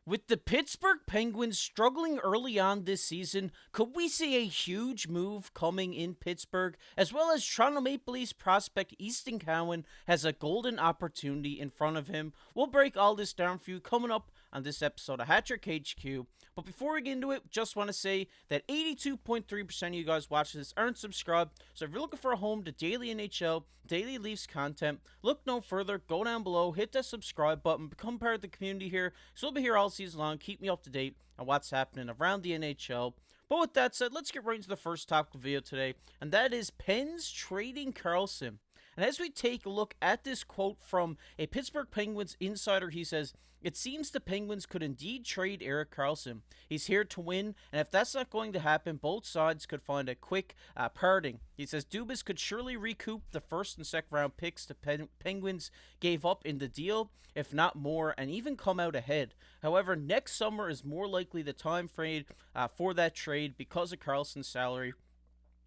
With the Pittsburgh Penguins struggling early on this season, could we see a huge move coming in Pittsburgh? As well as Toronto Maple Leafs prospect Easton Cowan has a golden opportunity in front of him. We'll break all this down for you coming up on this episode of Hattrick HQ. But before we get into it, just want to say that 82.3% of you guys watching this aren't subscribed. So if you're looking for a home to daily NHL, daily Leafs content, look no further. Go down below, hit that subscribe button, become part of the community here. So we'll be here all season long. Keep me up to date on what's happening around the NHL. But with that said, let's get right into the first topic of the video today, and that is Pens trading Karlsson. And as we take a look at this quote from a Pittsburgh Penguins insider, he says, "It seems the Penguins could indeed trade Erik Karlsson. He's here to win, and if that's not going to happen, both sides could find a quick parting." He says, "Dubas could surely recoup the first and second round picks the Penguins gave up in the deal, if not more, and even come out ahead. However, next summer is more likely the time frame for that trade because of Karlsson's salary."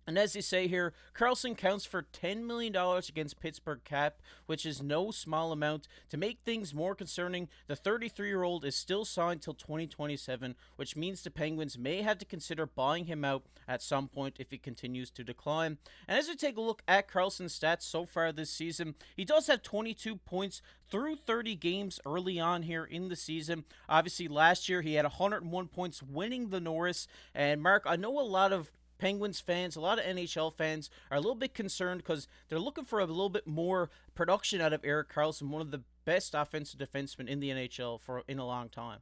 And as they say here, Karlsson counts for $10 million against Pittsburgh cap, which is no small amount. To make things more concerning, the 33-year-old is still signed till 2027, which means the Penguins may have to consider buying him out at some point if he continues to decline. And as we take a look at Karlsson's stats so far this season, he does have 22 points through 30 games early on here in the season. Obviously, last year he had 101 points winning the Norris. And Mark, I know a lot of Penguins fans, a lot of NHL fans are a little bit concerned because they're looking for a little bit more production out of Erik Karlsson, one of the best offensive defensemen in the NHL for in a long time.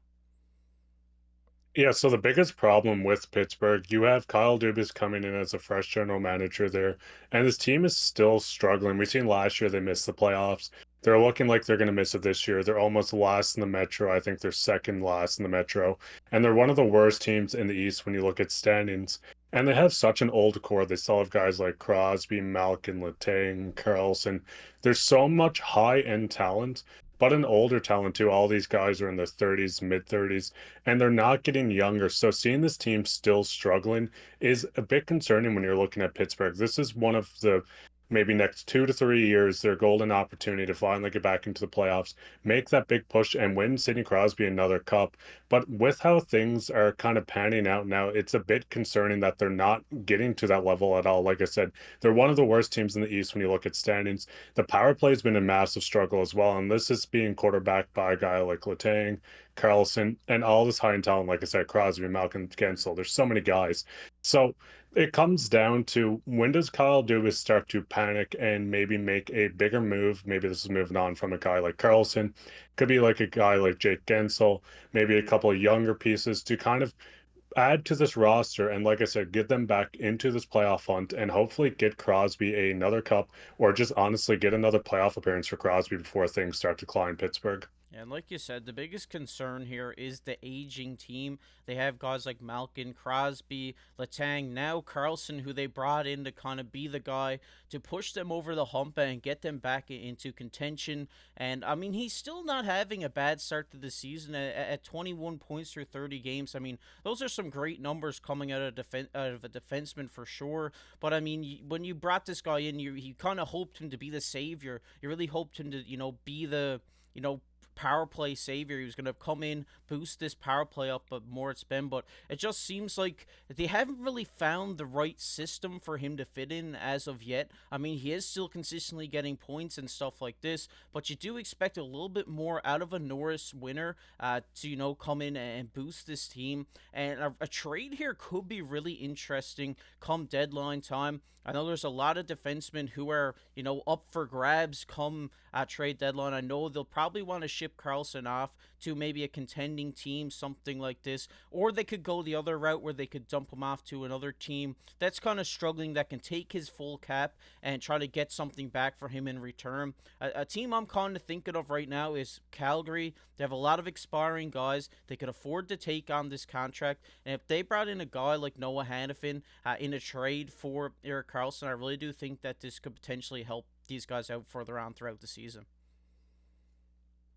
Yeah, so the biggest problem with Pittsburgh, you have Kyle Dubas coming in as a fresh general manager there, and his team is still struggling. We seen last year they missed the playoffs. They're looking like they're going to miss it this year. They're almost last in the Metro. I think they're second last in the Metro. And they're one of the worst teams in the East when you look at standings. And they have such an old core. They still have guys like Crosby, Malkin, Letang, Karlsson. There's so much high-end talent, but an older talent too. All these guys are in their 30s, mid 30s, and they're not getting younger. So seeing this team still struggling is a bit concerning when you're looking at Pittsburgh. This is one of the maybe next 2 to 3 years, their golden opportunity to finally get back into the playoffs, make that big push, and win Sidney Crosby another cup. But with how things are kind of panning out now, it's a bit concerning that they're not getting to that level at all. Like I said, they're one of the worst teams in the East when you look at standings. The power play has been a massive struggle as well, and this is being quarterbacked by a guy like Letang, Karlsson, and all this high end talent. Like I said, Crosby, Malcolm Gensel. There's so many guys. So it comes down to, when does Kyle Dubas start to panic and maybe make a bigger move? Maybe this is moving on from a guy like Karlsson. Could be like a guy like Jake Gensel, maybe a couple of younger pieces to kind of add to this roster. And like I said, get them back into this playoff hunt and hopefully get Crosby another cup, or just honestly get another playoff appearance for Crosby before things start to decline Pittsburgh. And like you said, the biggest concern here is the aging team. They have guys like Malkin, Crosby, Letang, now Karlsson, who they brought in to kind of be the guy to push them over the hump and get them back into contention. And I mean, he's still not having a bad start to the season at 21 points through 30 games. I mean, those are some great numbers coming out of a defenseman for sure. But I mean, when you brought this guy in, you kind of hoped him to be the savior. You really hoped him to, be the, power play savior. He was going to come in, boost this power play up, but more it's been. But it just seems like they haven't really found the right system for him to fit in as of yet. I mean, he is still consistently getting points and stuff like this, but you do expect a little bit more out of a Norris winner to, come in and boost this team. And a trade here could be really interesting come deadline time. I know there's a lot of defensemen who are, up for grabs come trade deadline. I know they'll probably want to ship Karlsson off to maybe a contending team, something like this, or they could go the other route where they could dump him off to another team that's kind of struggling, that can take his full cap and try to get something back for him in return. A team I'm kind of thinking of right now is Calgary. They have a lot of expiring guys. They could afford to take on this contract, and if they brought in a guy like Noah Hannafin in a trade for Erik Karlsson, I really do think that this could potentially help these guys out further on throughout the season.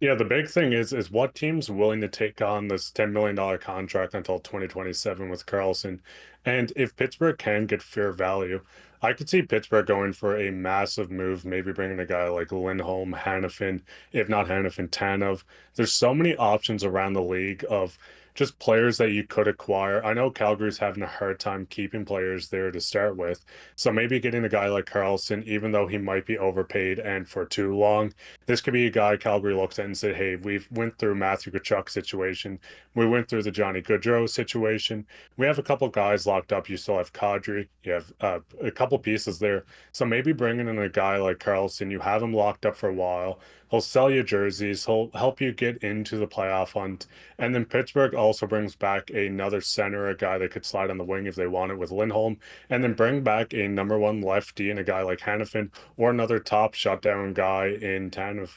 Yeah, the big thing is what team's willing to take on this $10 million contract until 2027 with Karlsson. And if Pittsburgh can get fair value, I could see Pittsburgh going for a massive move, maybe bringing a guy like Lindholm, Hannafin, if not Hannafin, Tanev. There's so many options around the league of just players that you could acquire. I know Calgary's having a hard time keeping players there to start with. So maybe getting a guy like Karlsson, even though he might be overpaid and for too long, this could be a guy Calgary looks at and said, hey, we've went through Matthew Tkachuk situation. We went through the Johnny Gaudreau situation. We have a couple guys locked up. You still have Kadri. You have a couple pieces there. So maybe bringing in a guy like Karlsson, you have him locked up for a while. He'll sell you jerseys. He'll help you get into the playoff hunt. And then Pittsburgh also brings back another center, a guy that could slide on the wing if they want it with Lindholm. And then bring back a number one lefty and a guy like Hannafin or another top shutdown guy in Tanev.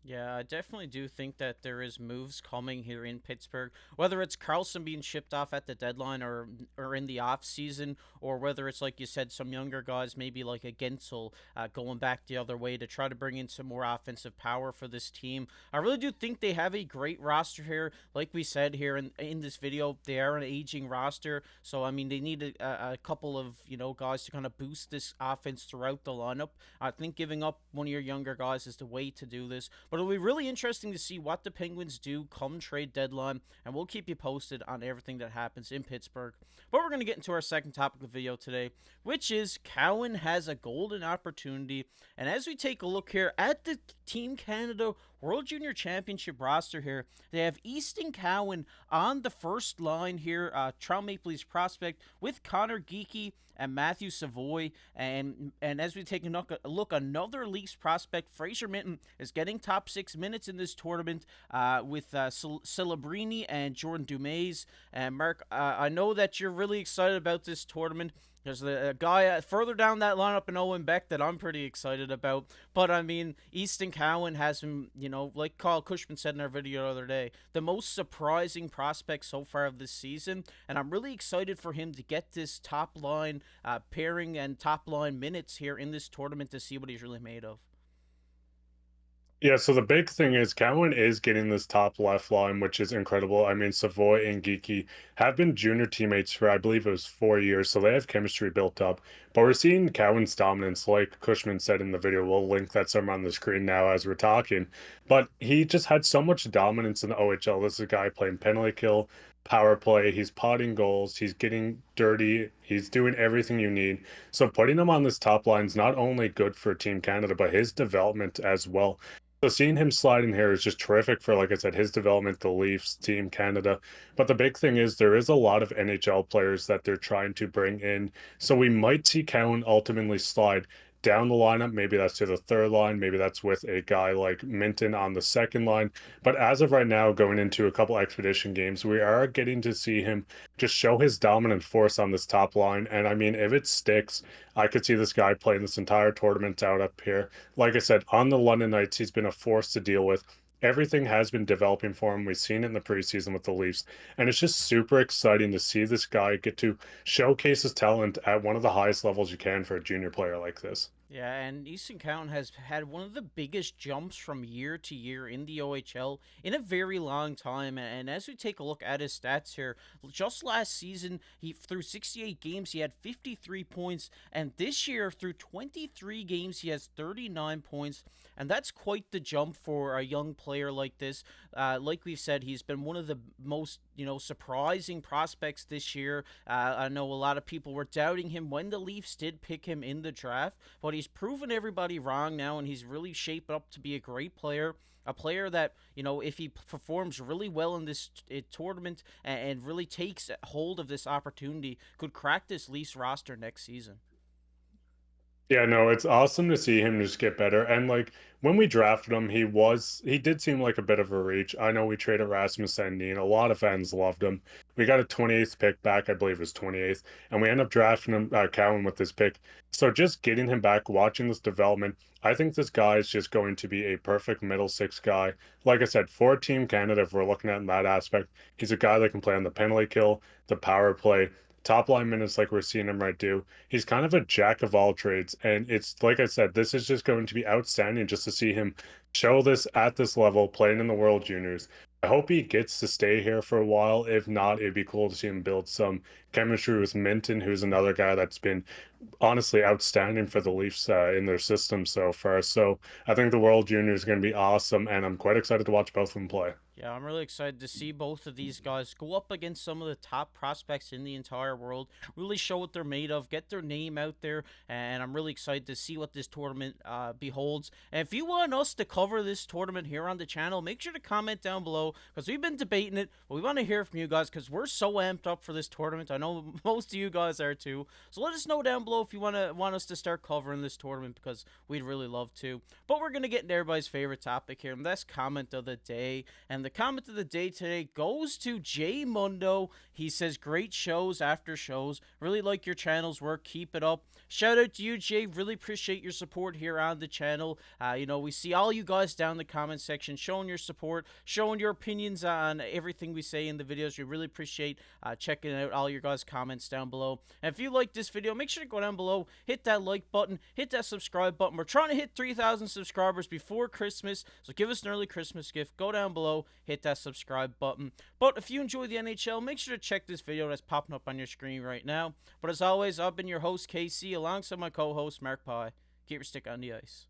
Yeah, I definitely do think that there is moves coming here in Pittsburgh. Whether it's Karlsson being shipped off at the deadline or in the off season, or whether it's like you said, some younger guys, maybe like a Gensel, going back the other way to try to bring in some more offensive power for this team. I really do think they have a great roster here. Like we said here in this video, they are an aging roster, so I mean they need a couple of guys to kind of boost this offense throughout the lineup. I think giving up one of your younger guys is the way to do this. But it'll be really interesting to see what the Penguins do come trade deadline, and we'll keep you posted on everything that happens in Pittsburgh. But we're going to get into our second topic of the video today, which is Cowan has a golden opportunity. And as we take a look here at the Team Canada World Junior Championship roster here, they have Easton Cowan on the first line here, Toronto Maple Leafs prospect, with Connor Geekie and Matthew Savoy. And as we take a look, another Leafs prospect, Fraser Minton, is getting top 6 minutes in this tournament with Celebrini and Jordan Dumais. And Mark, I know that you're really excited about this tournament. There's a guy further down that lineup in Owen Beck that I'm pretty excited about. But I mean, Easton Cowan has been, like Carl Cushman said in our video the other day, the most surprising prospect so far of this season. And I'm really excited for him to get this top line pairing and top line minutes here in this tournament to see what he's really made of. Yeah, so the big thing is Cowan is getting this top left line, which is incredible. I mean, Savoy and Geeky have been junior teammates for, I believe it was 4 years, so they have chemistry built up. But we're seeing Cowan's dominance, like Cushman said in the video. We'll link that somewhere on the screen now as we're talking. But he just had so much dominance in the OHL. This is a guy playing penalty kill, power play. He's potting goals. He's getting dirty. He's doing everything you need. So putting him on this top line is not only good for Team Canada, but his development as well. So seeing him slide in here is just terrific for, like I said, his development, the Leafs, Team Canada. But the big thing is there is a lot of NHL players that they're trying to bring in. So we might see Cowan ultimately slide down the lineup. Maybe that's to the third line. Maybe that's with a guy like Minton on the second line. But as of right now, going into a couple expedition games, we are getting to see him just show his dominant force on this top line. And I mean, if it sticks, I could see this guy playing this entire tournament out up here. Like I said, on the London Knights, he's been a force to deal with. Everything has been developing for him. We've seen it in the preseason with the Leafs. And it's just super exciting to see this guy get to showcase his talent at one of the highest levels you can for a junior player like this. Yeah, and Easton Cowan has had one of the biggest jumps from year to year in the OHL in a very long time. And as we take a look at his stats here, just last season, he through 68 games, he had 53 points. And this year, through 23 games, he has 39 points. And that's quite the jump for a young player like this. Like we've said, he's been one of the most, surprising prospects this year. I know a lot of people were doubting him when the Leafs did pick him in the draft, but he's proven everybody wrong now, and he's really shaped up to be a great player. A player that, if he performs really well in this tournament and really takes hold of this opportunity, could crack this Leafs roster next season. Yeah, no, it's awesome to see him just get better. And like when we drafted him, he did seem like a bit of a reach. I know we traded Rasmus Sandin. A lot of fans loved him. We got a 28th pick back, I believe it was 28th, and we end up drafting him Cowan with this pick. So just getting him back, watching this development, I think this guy is just going to be a perfect middle six guy. Like I said, for Team Canada, if we're looking at in that aspect, he's a guy that can play on the penalty kill, the power play, top line minutes like we're seeing him right do. He's kind of a jack of all trades. And it's like I said, this is just going to be outstanding just to see him show this at this level, playing in the World Juniors. I hope he gets to stay here for a while. If not, it'd be cool to see him build some chemistry with Minton, who's another guy that's been honestly outstanding for the Leafs in their system so far. So I think the World Junior is going to be awesome, and I'm quite excited to watch both of them play. Yeah, I'm really excited to see both of these guys go up against some of the top prospects in the entire world, really show what they're made of, get their name out there, and I'm really excited to see what this tournament beholds. And if you want us to cover this tournament here on the channel, make sure to comment down below because we've been debating it, but we want to hear from you guys because we're so amped up for this tournament. I know most of you guys are too. So let us know down below if you want us to start covering this tournament because we'd really love to. But we're gonna get into everybody's favorite topic here, and that's comment of the day. And the comment of the day today goes to Jay Mundo. He says, great shows after shows. Really like your channel's work. Keep it up. Shout out to you, Jay. Really appreciate your support here on the channel. We see all you guys down in the comment section showing your support, showing your opinions on everything we say in the videos. We really appreciate checking out all your guys' comments down below. And if you like this video, make sure to go down below, hit that like button, hit that subscribe button. We're trying to hit 3,000 subscribers before Christmas, so give us an early Christmas gift. Go down below, hit that subscribe button. But if you enjoy the NHL, make sure to check this video that's popping up on your screen right now. But as always, I've been your host, KC, alongside my co-host, Mark Pye. Keep your stick on the ice.